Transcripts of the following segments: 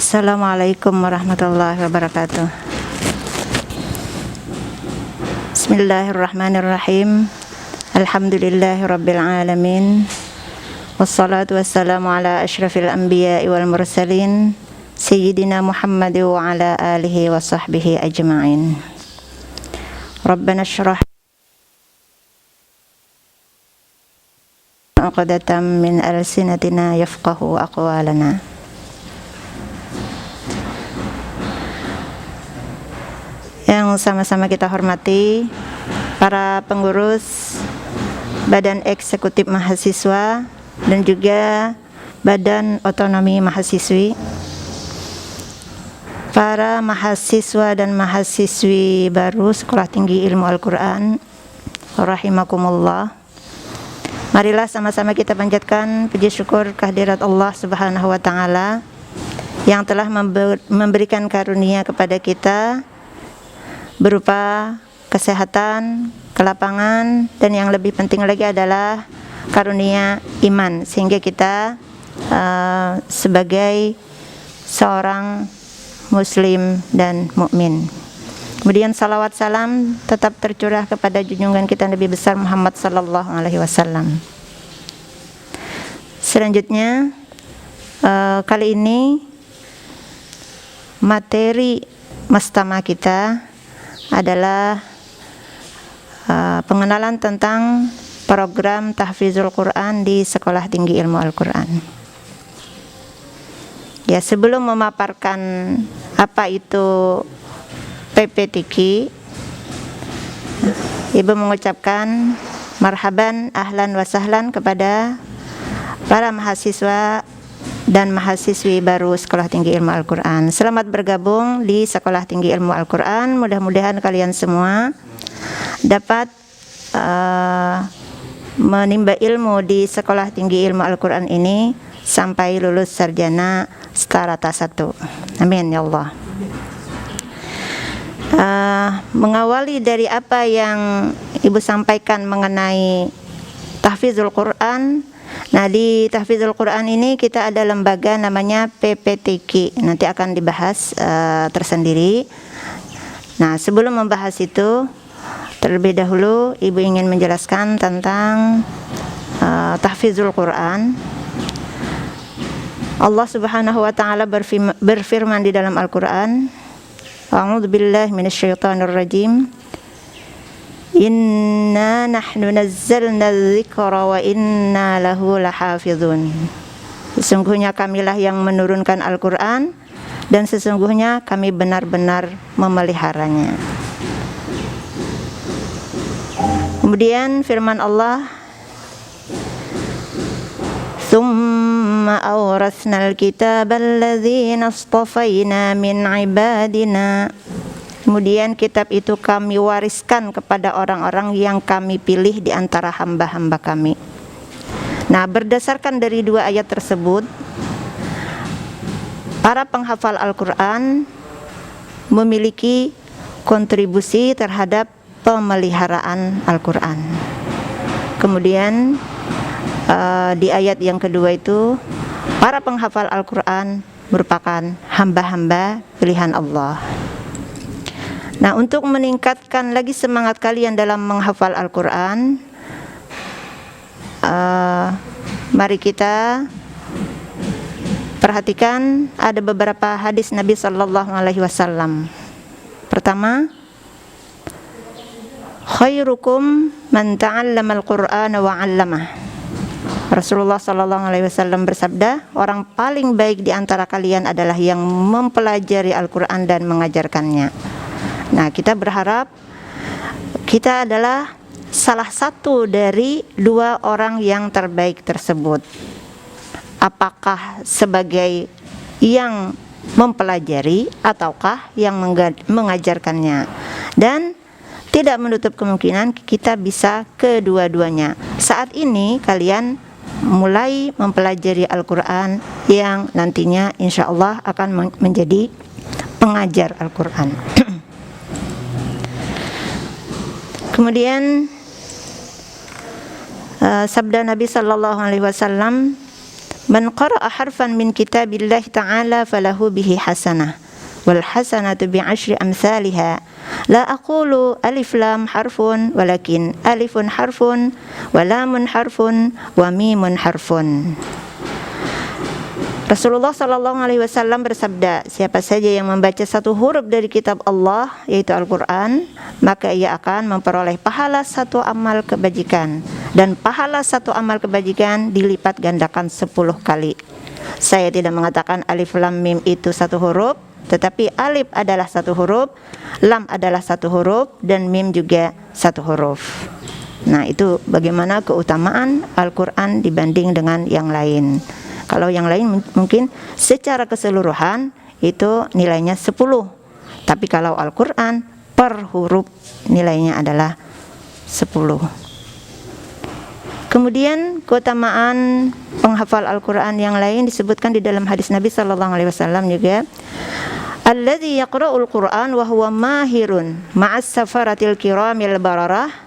Assalamualaikum warahmatullahi wabarakatuh. Bismillahirrahmanirrahim. Alhamdulillahirabbil alamin. Wassalatu wassalamu ala asyrafil anbiya'i wal mursalin sayyidina Muhammad wa ala alihi wa sahbihi ajma'in. Rabbana syrah uqdatam min alsinatina yafqahu aqwalana. Yang sama-sama kita hormati para pengurus Badan Eksekutif Mahasiswa dan juga Badan Otonomi Mahasiswi, para mahasiswa dan mahasiswi baru Sekolah Tinggi Ilmu Al-Quran rahimakumullah. Marilah sama-sama kita panjatkan puji syukur kehadirat Allah Subhanahu wa taala yang telah memberikan karunia kepada kita berupa kesehatan, kelapangan, dan yang lebih penting lagi adalah karunia iman, sehingga kita sebagai seorang muslim dan mukmin. Kemudian salawat salam tetap tercurah kepada junjungan kita Nabi besar Muhammad sallallahu alaihi wasallam. Selanjutnya kali ini materi mastama kita adalah pengenalan tentang program tahfizul Quran di Sekolah Tinggi Ilmu Al-Quran. Ya, sebelum memaparkan apa itu PPTQ, Ibu mengucapkan marhaban, ahlan wa sahlan kepada para mahasiswa dan mahasiswi baru Sekolah Tinggi Ilmu Al-Quran. Selamat bergabung di Sekolah Tinggi Ilmu Al-Quran. Mudah-mudahan kalian semua dapat menimba ilmu di Sekolah Tinggi Ilmu Al-Quran ini sampai lulus sarjana Starata 1. Amin ya Allah. Mengawali dari apa yang Ibu sampaikan mengenai tahfizul Quran. Nah, di tahfizul Quran ini kita ada lembaga namanya PPTQ. Nanti akan dibahas tersendiri. Nah, sebelum membahas itu, terlebih dahulu Ibu ingin menjelaskan tentang tahfizul Quran. Allah Subhanahu wa taala berfirman di dalam Al-Quran, A'udzu billahi minasyaitonir rajim. Inna nahnu nazzalna dzikra wa inna lahu lahafizun. Sesungguhnya kamilah yang menurunkan Al-Quran dan sesungguhnya kami benar-benar memeliharanya. Kemudian firman Allah, Tsumma awrasnal kitabal ladzina astafaina min ibadina. Kemudian kitab itu kami wariskan kepada orang-orang yang kami pilih di antara hamba-hamba kami. Nah, berdasarkan dari dua ayat tersebut, para penghafal Al-Quran memiliki kontribusi terhadap pemeliharaan Al-Quran. Kemudian di ayat yang kedua itu, para penghafal Al-Quran merupakan hamba-hamba pilihan Allah. Nah, untuk meningkatkan lagi semangat kalian dalam menghafal Al-Quran, mari kita perhatikan ada beberapa hadis Nabi Sallallahu Alaihi Wasallam. Pertama, khairukum man ta'allama al-Qur'ana wa 'allamah. Rasulullah Sallallahu Alaihi Wasallam bersabda, orang paling baik di antara kalian adalah yang mempelajari Al-Quran dan mengajarkannya. Nah, kita berharap kita adalah salah satu dari dua orang yang terbaik tersebut. Apakah sebagai yang mempelajari ataukah yang mengajarkannya? Dan tidak menutup kemungkinan kita bisa kedua-duanya. Saat ini kalian mulai mempelajari Al-Quran yang nantinya insya Allah akan menjadi pengajar Al-Quran. Kemudian sabda Nabi Sallallahu Alaihi Wasallam, Man qara'a harfan min kitabillahi ta'ala falahu bihi hasanah wal hasanatu bi'ashri amsalha la aqulu alif lam harfun walakin alifun harfun wa lamun harfun wa mimun harfun. Rasulullah sallallahu alaihi wasallam bersabda, siapa saja yang membaca satu huruf dari kitab Allah yaitu Al-Qur'an, maka ia akan memperoleh pahala satu amal kebajikan, dan pahala satu amal kebajikan dilipat gandakan 10 kali. Saya tidak mengatakan alif lam mim itu satu huruf, tetapi alif adalah satu huruf, lam adalah satu huruf, dan mim juga satu huruf. Nah, itu bagaimana keutamaan Al-Qur'an dibanding dengan yang lain. Kalau yang lain mungkin secara keseluruhan itu nilainya 10. Tapi kalau Al-Qur'an per huruf nilainya adalah 10. Kemudian keutamaan penghafal Al-Qur'an yang lain disebutkan di dalam hadis Nabi sallallahu alaihi wasallam juga. Alladzi yaqra'ul Qur'an wa huwa mahirun ma'as safaratil kiramil bararah.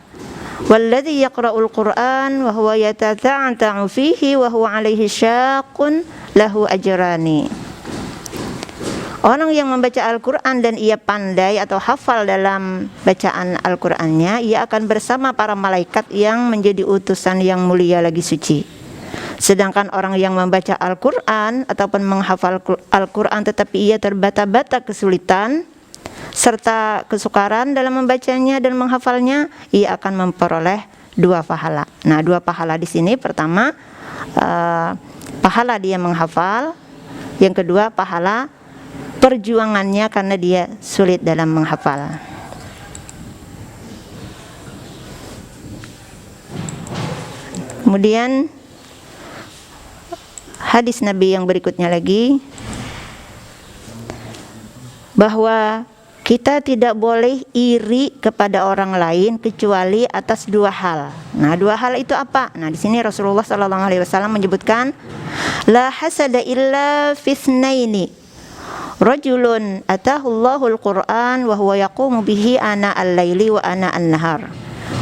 Walladzi yaqra'ul Qur'an wa huwa yatata'ta'u fihi wa huwa 'alaihi syaqqun lahu ajrani. Orang yang membaca Al-Qur'an dan ia pandai atau hafal dalam bacaan Al-Qur'annya, ia akan bersama para malaikat yang menjadi utusan yang mulia lagi suci. Sedangkan orang yang membaca Al-Qur'an ataupun menghafal Al-Qur'an tetapi ia terbata-bata kesulitan serta kesukaran dalam membacanya dan menghafalnya, ia akan memperoleh 2 pahala. Nah, 2 pahala di sini, pertama pahala dia menghafal, yang kedua pahala perjuangannya karena dia sulit dalam menghafal. Kemudian hadis Nabi yang berikutnya lagi, bahwa kita tidak boleh iri kepada orang lain kecuali atas 2 hal. Nah, 2 hal itu apa? Nah, di sini Rasulullah sallallahu alaihi wasallam menyebutkan la hasada illa fitsnaini. Rajulun atahullahul Qur'an wa huwa yaqumu bihi ana al-laili wa ana an-nahar.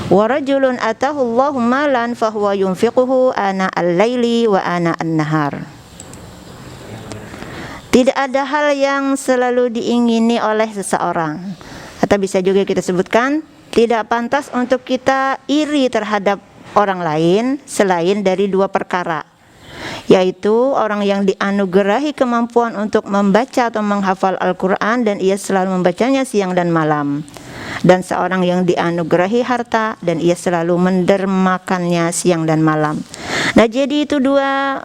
Wa rajulun atahullahu malan fa huwa yunfiquhu ana al-laili wa ana an-nahar. Tidak ada hal yang selalu diingini oleh seseorang. Atau bisa juga kita sebutkan, tidak pantas untuk kita iri terhadap orang lain selain dari 2 perkara, yaitu orang yang dianugerahi kemampuan untuk membaca atau menghafal Al-Qur'an dan ia selalu membacanya siang dan malam, dan seorang yang dianugerahi harta dan ia selalu mendermakannya siang dan malam. Nah, jadi itu dua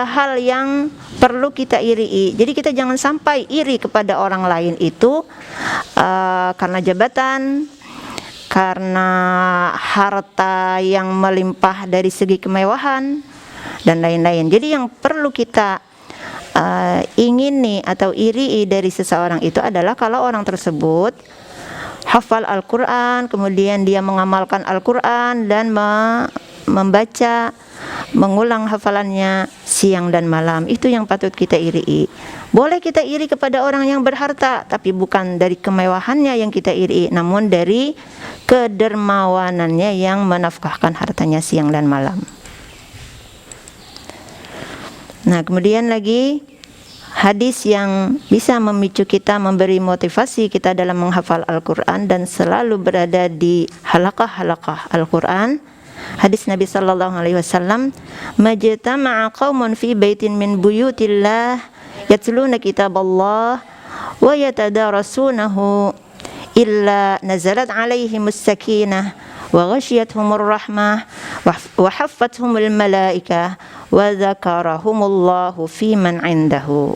hal yang perlu kita iri. Jadi kita jangan sampai iri kepada orang lain itu karena jabatan, karena harta yang melimpah dari segi kemewahan dan lain-lain. Jadi yang perlu kita ingini atau iri dari seseorang itu adalah kalau orang tersebut hafal Al-Qur'an, kemudian dia mengamalkan Al-Qur'an dan membaca, mengulang hafalannya siang dan malam. Itu yang patut kita iri. Boleh kita iri kepada orang yang berharta, tapi bukan dari kemewahannya yang kita iri, namun dari kedermawanannya yang menafkahkan hartanya siang dan malam. Nah, kemudian lagi hadis yang bisa memicu kita, memberi motivasi kita dalam menghafal Al-Qur'an dan selalu berada di halaqah-halaqah Al-Qur'an. Hadis Nabi sallallahu alaihi wasallam, majtama'a qaumun fi baitin min buyutillah yatluna kitaballah wa yatadarasunahu illa nazalat alaihimus sakinah wa ghashiyatuhumur rahmah wa haffathumul malaikah wa dzakarahumullahu fi man 'indahu.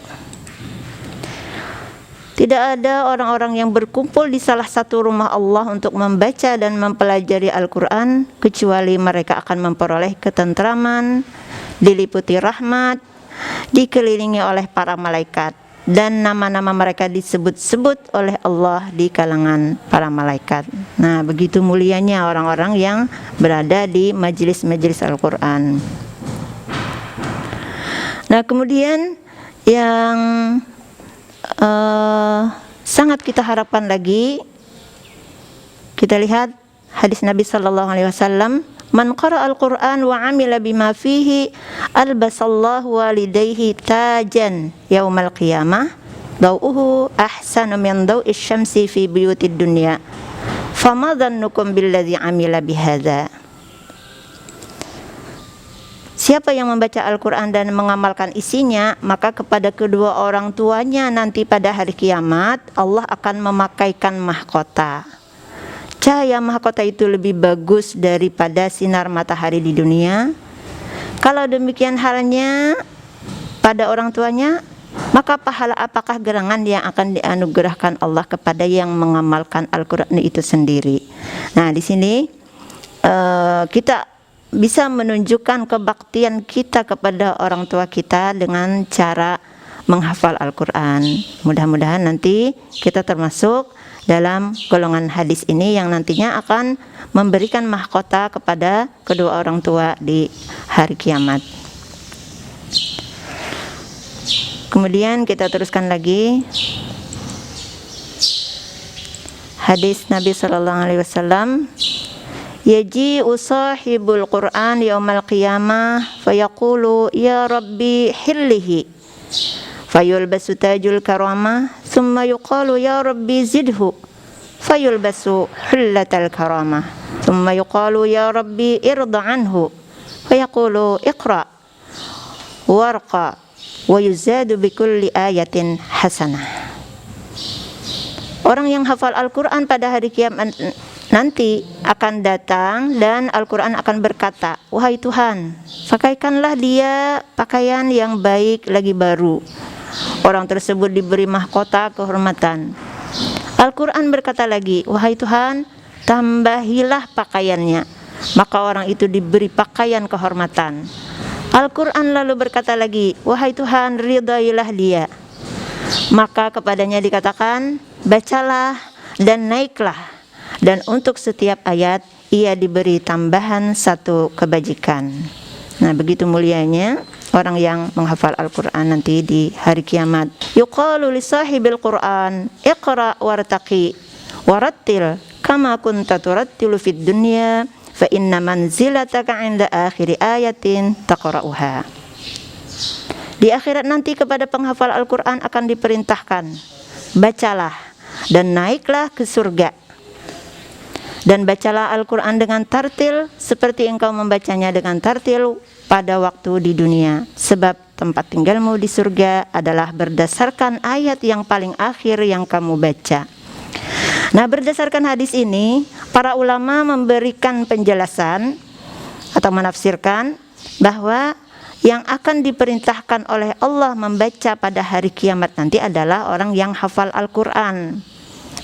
Tidak ada orang-orang yang berkumpul di salah satu rumah Allah untuk membaca dan mempelajari Al-Qur'an kecuali mereka akan memperoleh ketentraman, diliputi rahmat, dikelilingi oleh para malaikat, dan nama-nama mereka disebut-sebut oleh Allah di kalangan para malaikat. Nah, begitu mulianya orang-orang yang berada di majelis-majelis Al-Qur'an. Nah, kemudian yang sangat kita harapkan lagi, kita lihat hadis Nabi sallallahu alaihi wasallam man qara'al Qur'an wa 'amila bima fihi albasallahu walidayhi tajan yaumal qiyamah daw'uhu ahsanu min daw'is syamsi fi buyutid dunya fama dhannukum billadzi 'amila bihadza. Siapa yang membaca Al-Quran dan mengamalkan isinya, maka kepada kedua orang tuanya nanti pada hari kiamat Allah akan memakaikan mahkota. Cahaya mahkota itu lebih bagus daripada sinar matahari di dunia. Kalau demikian halnya pada orang tuanya, maka pahala apakah gerangan yang akan dianugerahkan Allah kepada yang mengamalkan Al-Quran itu sendiri. Nah, di sini kita bisa menunjukkan kebaktian kita kepada orang tua kita dengan cara menghafal Al-Quran. Mudah-mudahan nanti kita termasuk dalam golongan hadis ini yang nantinya akan memberikan mahkota kepada kedua orang tua di hari kiamat. Kemudian kita teruskan lagi hadis Nabi sallallahu alaihi wasallam, yaji'u sahibul Qur'an yaumal qiyamah fayaqulu ya rabbi hillihi fayulbasu tajul karamah thumma yuqalu ya rabbi zidhu fayulbasu hullatal karamah thumma yuqalu ya rabbi irda anhu fayaqulu iqra warqa wa yuzadu bikulli ayatin hasanah. Orang yang hafal Al-Quran pada hari kiamat nanti akan datang dan Al-Quran akan berkata, wahai Tuhan, pakaikanlah dia pakaian yang baik lagi baru. Orang tersebut diberi mahkota kehormatan. Al-Quran berkata lagi, wahai Tuhan, tambahilah pakaiannya. Maka orang itu diberi pakaian kehormatan. Al-Quran lalu berkata lagi, wahai Tuhan, ridailah dia. Maka kepadanya dikatakan, bacalah dan naiklah. Dan untuk setiap ayat ia diberi tambahan satu kebajikan. Nah, begitu mulianya orang yang menghafal Al-Quran nanti di hari kiamat. Yuqalu li sahibil Quran iqra wartaqi warattil kama kunta turattilu fid dunya fa inna manzilataka 'inda akhiri ayatin taqra'uha. Di akhirat nanti kepada penghafal Al-Quran akan diperintahkan, bacalah dan naiklah ke surga. Dan bacalah Al-Quran dengan tartil seperti engkau membacanya dengan tartil pada waktu di dunia. Sebab tempat tinggalmu di surga adalah berdasarkan ayat yang paling akhir yang kamu baca. Nah, berdasarkan hadis ini, para ulama memberikan penjelasan atau menafsirkan bahwa yang akan diperintahkan oleh Allah membaca pada hari kiamat nanti adalah orang yang hafal Al-Quran,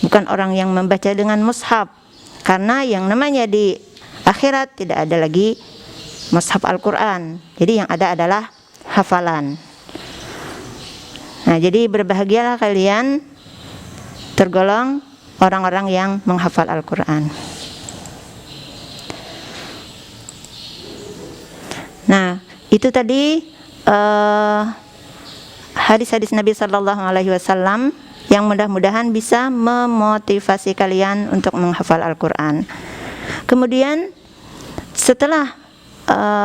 bukan orang yang membaca dengan mushaf. Karena yang namanya di akhirat tidak ada lagi mushaf Al-Quran. Jadi yang ada adalah hafalan. Nah, jadi berbahagialah kalian tergolong orang-orang yang menghafal Al-Quran. Nah, itu tadi hadis-hadis Nabi Sallallahu Alaihi Wasallam yang mudah-mudahan bisa memotivasi kalian untuk menghafal Al-Quran. Kemudian setelah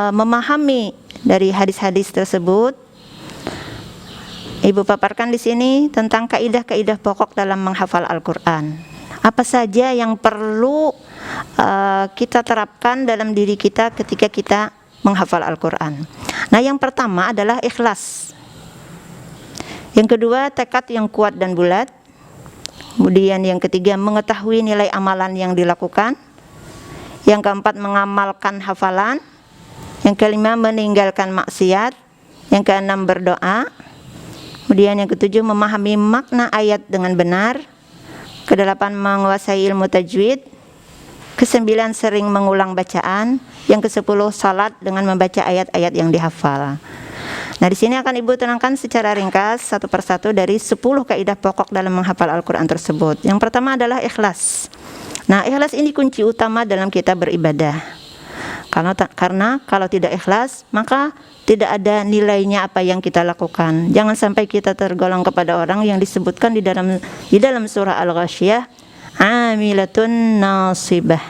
memahami dari hadis-hadis tersebut, Ibu paparkan di sini tentang kaidah-kaidah pokok dalam menghafal Al-Quran. Apa saja yang perlu kita terapkan dalam diri kita ketika kita menghafal Al-Quran. Nah, yang pertama adalah ikhlas. Yang kedua, tekad yang kuat dan bulat. Kemudian yang ketiga, mengetahui nilai amalan yang dilakukan. Yang keempat, mengamalkan hafalan. Yang kelima, meninggalkan maksiat. Yang keenam, berdoa. Kemudian yang ketujuh, memahami makna ayat dengan benar. Kedelapan, menguasai ilmu tajwid. Kesembilan, sering mengulang bacaan. Yang kesepuluh, salat dengan membaca ayat-ayat yang dihafal. Nah, di sini akan Ibu terangkan secara ringkas satu persatu dari 10 kaidah pokok dalam menghafal Al-Quran tersebut. Yang pertama adalah ikhlas. Nah, ikhlas ini kunci utama dalam kita beribadah. Karena kalau tidak ikhlas, maka tidak ada nilainya apa yang kita lakukan. Jangan sampai kita tergolong kepada orang yang disebutkan di dalam surah Al-Ghasyiyah, amilatun nasibah.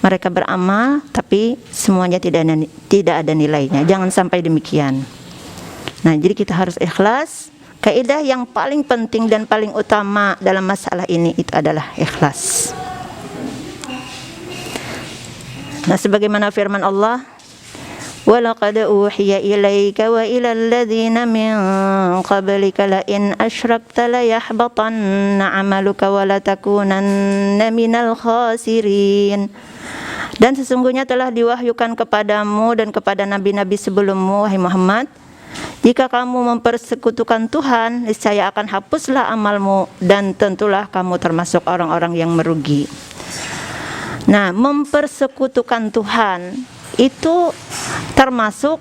mereka beramal tapi semuanya tidak ada nilainya. Jangan sampai demikian. Nah, jadi kita harus ikhlas. Kaidah yang paling penting dan paling utama dalam masalah ini itu adalah ikhlas. Nah, sebagaimana firman Allah, وَلَقَدْ أُوحِيَ إِلَيْكَ وَإِلَى الَّذِينَ مِنْ قَبْلِكَ لَئِنْ أَشْرَكْتَ لَيَحْبَطَنَّ عَمَلُكَ وَلَتَكُونَنَّ مِنَ الْخَاسِرِينَ. Dan sesungguhnya telah diwahyukan kepadamu dan kepada nabi-nabi sebelummu, wahai Muhammad, jika kamu mempersekutukan Tuhan, niscaya akan hapuslah amalmu dan tentulah kamu termasuk orang-orang yang merugi. Nah, mempersekutukan Tuhan itu termasuk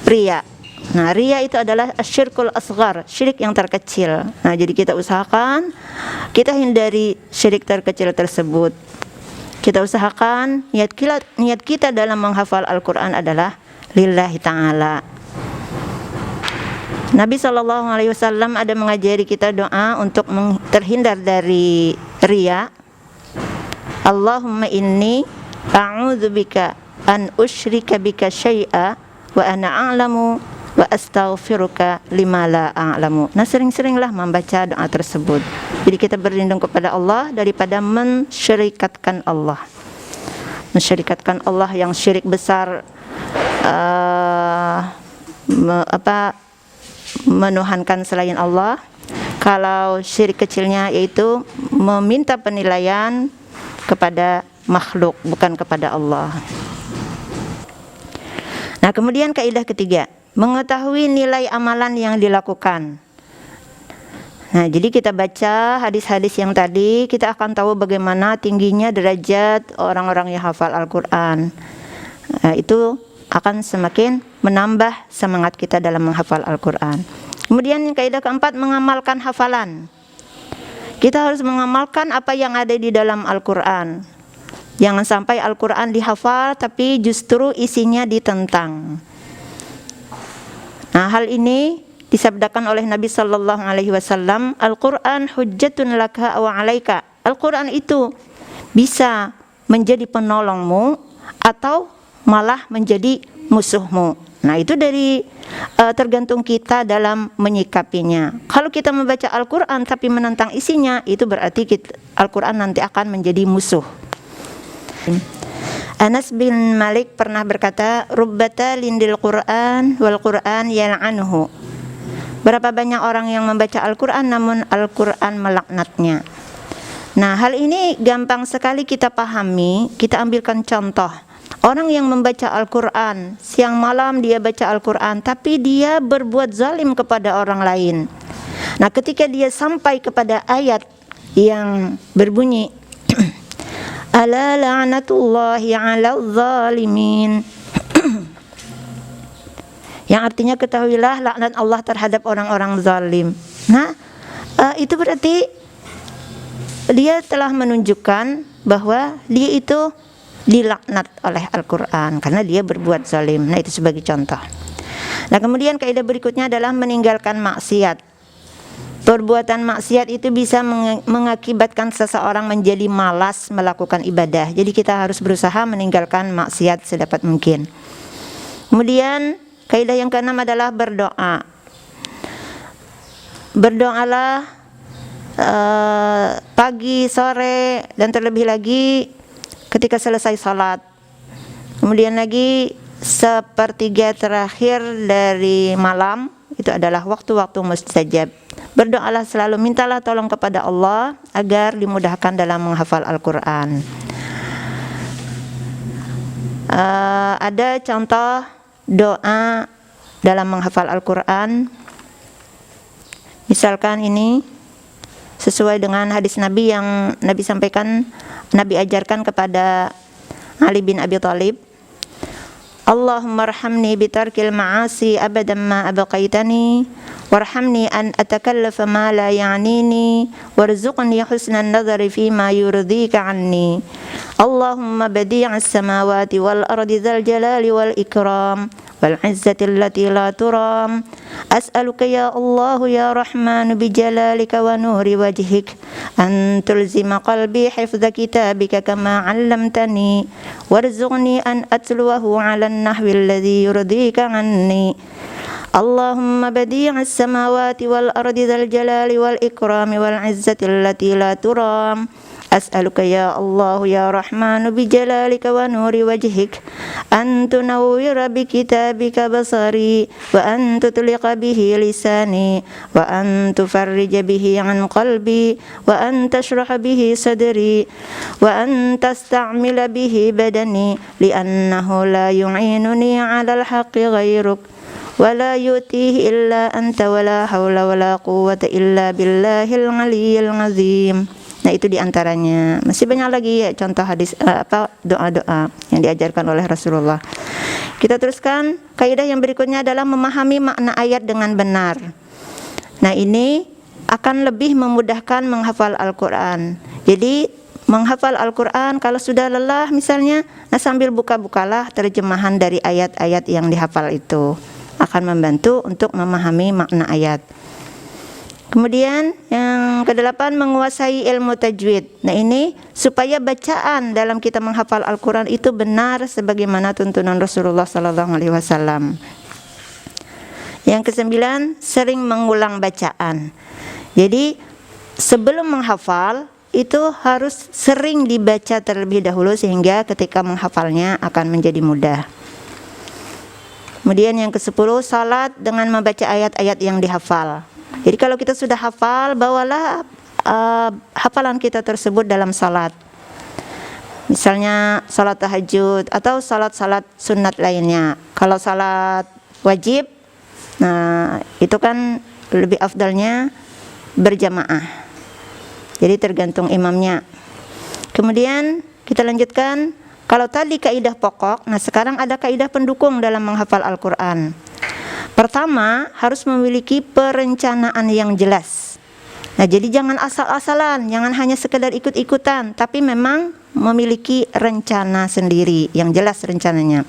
riya. Nah, riya itu adalah asyirkul asghar, syirik yang terkecil. Nah, jadi kita usahakan kita hindari syirik terkecil tersebut. Kita usahakan niat kita dalam menghafal Al-Quran adalah lillahi ta'ala. Nabi SAW ada mengajari kita doa untuk terhindar dari riya. Allahumma inni a'udzubika an usyrika bika syai'a wa ana a'lamu wa astaghfiruka lima la a'lamu. Nah, sering-seringlah membaca doa tersebut. Jadi kita berlindung kepada Allah daripada mensyirikatkan Allah. Mensyirikatkan Allah yang syirik besar, menuhankan selain Allah. Kalau syirik kecilnya yaitu meminta penilaian kepada makhluk, bukan kepada Allah. Nah, kemudian kaidah ketiga, mengetahui nilai amalan yang dilakukan. Nah, jadi kita baca hadis-hadis yang tadi, kita akan tahu bagaimana tingginya derajat orang-orang yang hafal Al-Quran. Nah, itu akan semakin menambah semangat kita dalam menghafal Al-Quran. Kemudian kaidah keempat, mengamalkan hafalan. Kita harus mengamalkan apa yang ada di dalam Al-Quran. Jangan sampai Al-Quran dihafal tapi justru isinya ditentang. Nah, hal ini disabdakan oleh Nabi sallallahu alaihi wasallam, Al-Quran hujjatun laka wa alaika. Al-Quran itu bisa menjadi penolongmu atau malah menjadi musuhmu. Nah, itu dari tergantung kita dalam menyikapinya. Kalau kita membaca Al-Quran tapi menentang isinya, itu berarti Al-Quran nanti akan menjadi musuh. Anas bin Malik pernah berkata, rubbata lindil Quran wal Quran yal'anuhu. Berapa banyak orang yang membaca Al-Quran namun Al-Quran melaknatnya. Nah, hal ini gampang sekali kita pahami. Kita ambilkan contoh. Orang yang membaca Al-Quran, siang malam dia baca Al-Quran, tapi dia berbuat zalim kepada orang lain. Nah, ketika dia sampai kepada ayat yang berbunyi ala la'natullahi 'alal zalimin, yang artinya ketahuilah laknat Allah terhadap orang-orang zalim. Nah, itu berarti dia telah menunjukkan bahwa dia itu dilaknat oleh Al-Quran karena dia berbuat zalim. Nah, itu sebagai contoh. Nah, kemudian kaidah berikutnya adalah meninggalkan maksiat. Perbuatan maksiat itu bisa mengakibatkan seseorang menjadi malas melakukan ibadah. Jadi kita harus berusaha meninggalkan maksiat sedapat mungkin. Kemudian kaidah yang keenam adalah berdoa. Berdoalah pagi, sore, dan terlebih lagi ketika selesai salat. Kemudian lagi sepertiga terakhir dari malam, itu adalah waktu-waktu mustajab. Berdoalah selalu, mintalah tolong kepada Allah agar dimudahkan dalam menghafal Al-Quran. Ada contoh doa dalam menghafal Al-Quran. Misalkan ini sesuai dengan hadis Nabi yang Nabi sampaikan, Nabi ajarkan kepada Ali bin Abi Thalib. Allahumma arhamni bitarkil ma'asi abadan ma abaqaitani warhamni an atakallafa ma la ya'nini warzuqni husnan nadhari fima yurdika anni. Allahumma badi'as samawati wal ardi dzal jalali wal ikram والعزة التي لا ترام أسألك يا الله يا رحمن بجلالك ونور وجهك أن تلزم قلبي حفظ كتابك كما علمتني وارزقني أن أتلوه على النحو الذي يرضيك عني اللهم بديع السماوات والأرض ذا الجلال والإكرام والعزة التي لا ترام أسألك يا الله يا رحمن بجلالك ونور وجهك أن تنور بكتابك بصري وأن تطلق به لساني وأن تفرج به عن قلبي وأن تشرح به صدري وأن تستعمل به بدني لأنه لا يعينني على الحق غيرك ولا يؤتيه إلا أنت ولا حول ولا قوة إلا بالله العلي العظيم. Nah, itu diantaranya. Masih banyak lagi ya contoh hadis doa-doa yang diajarkan oleh Rasulullah. Kita teruskan, kaidah yang berikutnya adalah memahami makna ayat dengan benar. Nah, ini akan lebih memudahkan menghafal Al-Quran. Jadi menghafal Al-Quran kalau sudah lelah misalnya, nah sambil buka-bukalah terjemahan dari ayat-ayat yang dihafal itu. Akan membantu untuk memahami makna ayat. Kemudian yang kedelapan, menguasai ilmu tajwid. Nah, ini supaya bacaan dalam kita menghafal Al-Quran itu benar sebagaimana tuntunan Rasulullah SAW. Yang kesembilan, sering mengulang bacaan. Jadi sebelum menghafal itu harus sering dibaca terlebih dahulu sehingga ketika menghafalnya akan menjadi mudah. Kemudian yang ke-10, salat dengan membaca ayat-ayat yang dihafal. Jadi kalau kita sudah hafal, bawalah hafalan kita tersebut dalam salat. Misalnya salat tahajud atau salat-salat sunat lainnya. Kalau salat wajib, nah itu kan lebih afdalnya berjamaah. Jadi tergantung imamnya. Kemudian kita lanjutkan, kalau tadi kaidah pokok, nah sekarang ada kaidah pendukung dalam menghafal Al-Quran. Pertama, harus memiliki perencanaan yang jelas. Nah, jadi jangan asal-asalan, jangan hanya sekedar ikut-ikutan, tapi memang memiliki rencana sendiri, yang jelas rencananya.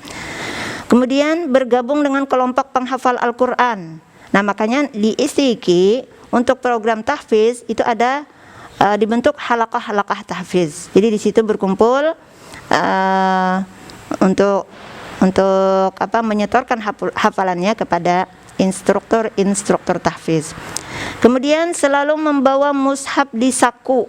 Kemudian bergabung dengan kelompok penghafal Al-Quran. Nah, makanya di Istiqi untuk program tahfiz itu ada dibentuk halaqah-halaqah tahfiz. Jadi di situ berkumpul untuk menyetorkan hafalannya kepada instruktur tahfiz. Kemudian selalu membawa mushaf di saku.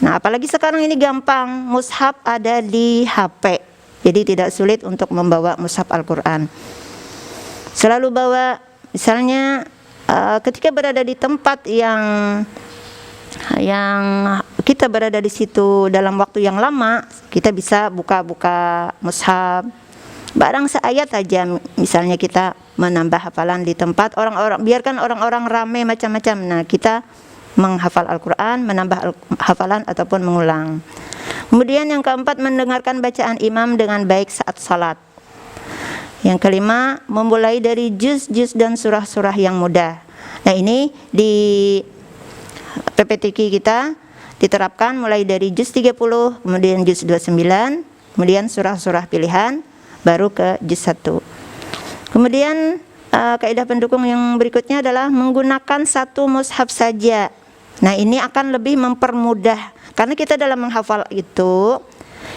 Nah, apalagi sekarang ini gampang, mushaf ada di HP. Jadi tidak sulit untuk membawa mushaf Al-Quran. Selalu bawa, misalnya ketika berada di tempat yang kita berada di situ dalam waktu yang lama, kita bisa buka-buka mushaf. Barang seayat saja, misalnya kita menambah hafalan di tempat orang-orang, biarkan orang-orang ramai macam-macam. Nah, kita menghafal Al-Quran, menambah hafalan ataupun mengulang. Kemudian yang keempat, mendengarkan bacaan imam dengan baik saat salat. Yang kelima, memulai dari juz-juz dan surah-surah yang mudah. Nah, ini di PPTQ kita diterapkan mulai dari juz 30, kemudian juz 29, kemudian surah-surah pilihan, baru ke juz 1. Kemudian kaidah pendukung yang berikutnya adalah menggunakan satu mushaf saja. Nah, ini akan lebih mempermudah, karena kita dalam menghafal itu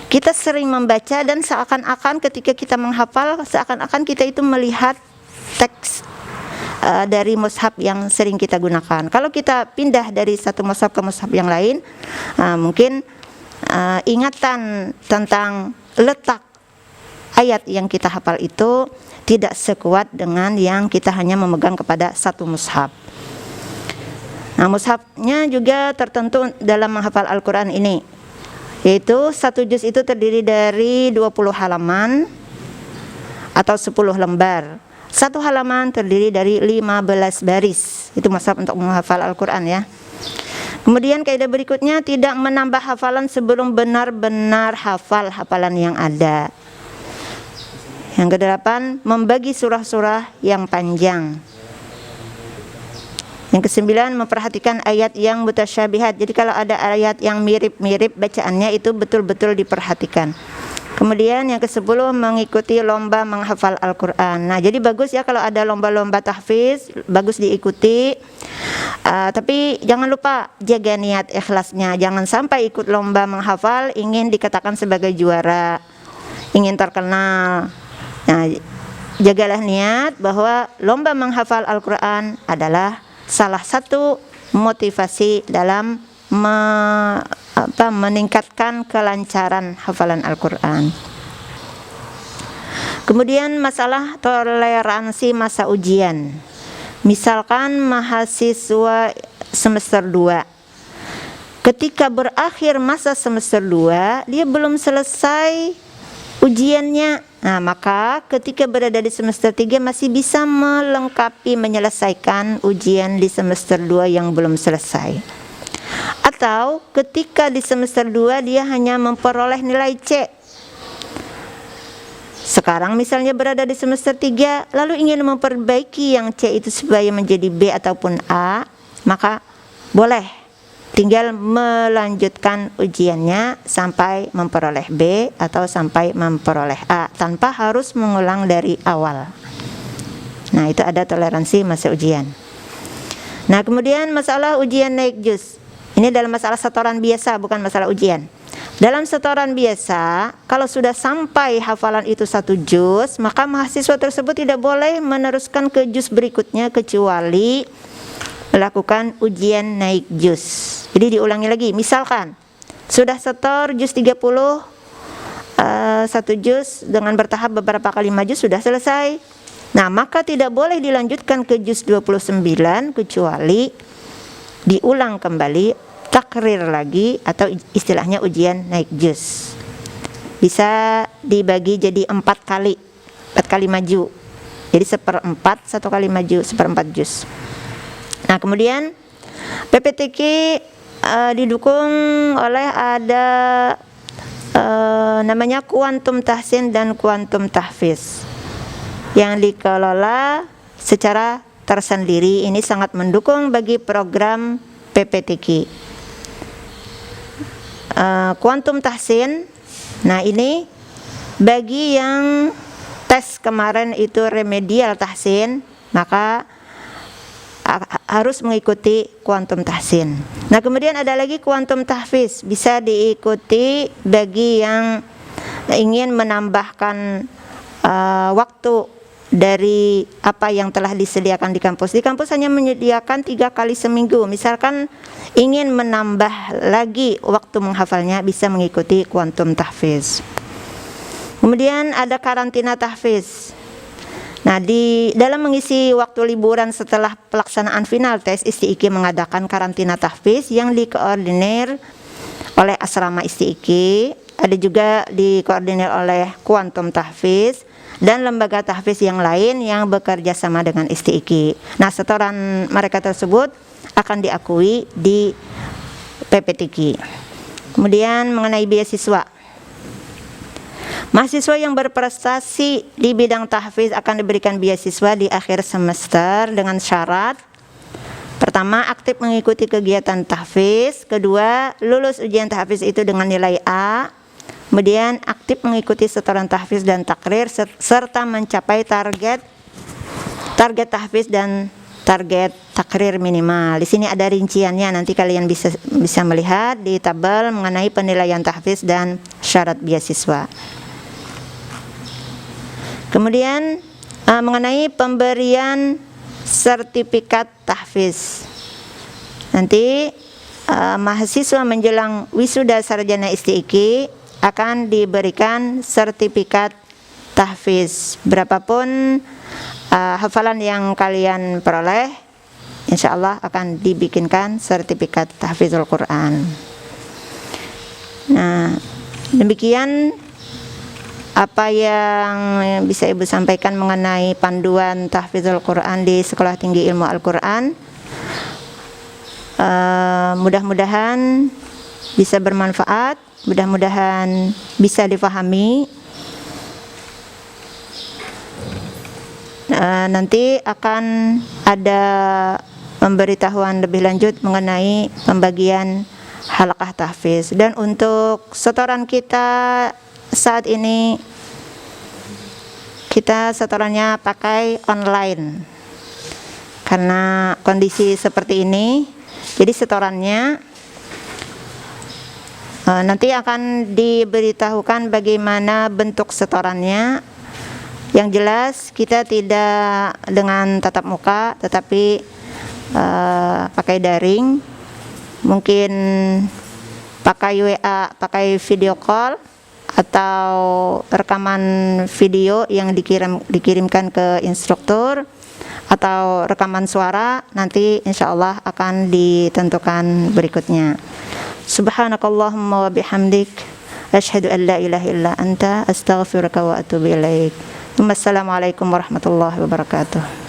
kita sering membaca dan seakan-akan ketika kita menghafal, seakan-akan kita itu melihat teks dari mushaf yang sering kita gunakan. Kalau kita pindah dari satu mushaf ke mushaf yang lain, mungkin ingatan tentang letak ayat yang kita hafal itu tidak sekuat dengan yang kita hanya memegang kepada satu mushaf. Nah, mushafnya juga tertentu dalam menghafal Al-Quran ini, yaitu satu juz itu terdiri dari 20 halaman atau 10 lembar. Satu halaman terdiri dari 15 baris. Itu mushaf untuk menghafal Al-Quran ya. Kemudian kaidah berikutnya, tidak menambah hafalan sebelum benar-benar hafal hafalan yang ada. Yang kedelapan, membagi surah-surah yang panjang. Yang kesembilan, memperhatikan ayat yang mutasyabihat. Jadi kalau ada ayat yang mirip-mirip bacaannya itu betul-betul diperhatikan. Kemudian yang ke-10 mengikuti lomba menghafal Al-Quran. Nah, jadi bagus ya kalau ada lomba-lomba tahfiz, bagus diikuti. Tapi jangan lupa jaga niat ikhlasnya. Jangan sampai ikut lomba menghafal ingin dikatakan sebagai juara, ingin terkenal. Nah, jagalah niat bahwa lomba menghafal Al-Quran adalah salah satu motivasi dalam meningkatkan kelancaran hafalan Al-Quran. Kemudian masalah toleransi masa ujian. Misalkan mahasiswa semester 2, ketika berakhir masa semester 2 dia belum selesai ujiannya. Nah, maka ketika berada di semester 3 masih bisa melengkapi, menyelesaikan ujian di semester 2 yang belum selesai. Atau ketika di semester 2 dia hanya memperoleh nilai C. Sekarang misalnya berada di semester 3 lalu ingin memperbaiki yang C itu supaya menjadi B ataupun A, maka boleh tinggal melanjutkan ujiannya sampai memperoleh B atau sampai memperoleh A tanpa harus mengulang dari awal. Nah, itu ada toleransi masa ujian. Nah, kemudian masalah ujian naik juz. Ini dalam masalah setoran biasa, bukan masalah ujian. Dalam setoran biasa, kalau sudah sampai hafalan itu 1 juz, maka mahasiswa tersebut tidak boleh meneruskan ke juz berikutnya kecuali melakukan ujian naik juz. Jadi diulangi lagi. Misalkan sudah setor juz 30, 1 juz dengan bertahap beberapa kali maju sudah selesai. Nah, maka tidak boleh dilanjutkan ke juz 29 kecuali diulang kembali, takrir lagi, atau istilahnya ujian naik juz. Bisa dibagi jadi 4 kali maju. Jadi 1/4, 1 kali maju 1/4 juz. Nah, kemudian PPTQ didukung oleh ada namanya kuantum tahsin dan kuantum tahfiz yang dikelola secara tersendiri. Ini sangat mendukung bagi program PPTQ. Kuantum tahsin, nah ini bagi yang tes kemarin itu remedial tahsin, maka harus mengikuti kuantum tahsin. Nah, kemudian ada lagi kuantum tahfiz, bisa diikuti bagi yang ingin menambahkan waktu dari apa yang telah disediakan di kampus. Di kampus hanya menyediakan 3 kali seminggu. Misalkan ingin menambah lagi waktu menghafalnya, bisa mengikuti kuantum tahfiz. Kemudian ada karantina tahfiz. Nah, di dalam mengisi waktu liburan setelah pelaksanaan final tes, ISTIQ mengadakan karantina tahfiz yang dikoordinir oleh asrama ISTIQ. Ada juga dikoordinir oleh kuantum tahfiz dan lembaga tahfiz yang lain yang bekerja sama dengan ISTIQ. Nah, setoran mereka tersebut akan diakui di PPTQ. Kemudian mengenai beasiswa, mahasiswa yang berprestasi di bidang tahfiz akan diberikan beasiswa di akhir semester dengan syarat: pertama, aktif mengikuti kegiatan tahfiz; kedua, lulus ujian tahfiz itu dengan nilai A; kemudian aktif mengikuti setoran tahfiz dan takrir serta mencapai target tahfiz dan target takrir minimal. Di sini ada rinciannya, nanti kalian bisa melihat di tabel mengenai penilaian tahfiz dan syarat beasiswa. Kemudian mengenai pemberian sertifikat tahfiz. Nanti mahasiswa menjelang wisuda sarjana ISTIQ akan diberikan sertifikat tahfiz. Berapapun hafalan yang kalian peroleh, insya Allah akan dibikinkan sertifikat tahfizul Quran. Nah, demikian apa yang bisa Ibu sampaikan mengenai panduan tahfizul Quran di Sekolah Tinggi Ilmu Al-Quran. Mudah-mudahan bisa bermanfaat, mudah-mudahan bisa difahami. Nanti akan ada pemberitahuan lebih lanjut mengenai pembagian halaqah tahfiz. Dan untuk setoran kita saat ini kita setorannya pakai online karena kondisi seperti ini. Jadi setorannya nanti akan diberitahukan bagaimana bentuk setorannya. Yang jelas kita tidak dengan tatap muka, tetapi pakai daring, mungkin pakai WA, pakai video call, atau rekaman video yang dikirimkan ke instruktur, atau rekaman suara. Nanti insya Allah akan ditentukan berikutnya. Subhanakallahumma wa bihamdik, asyhadu an la ilaha illa anta, astaghfiruka wa atubu ilaik. Wassalamualaikum warahmatullahi wabarakatuh.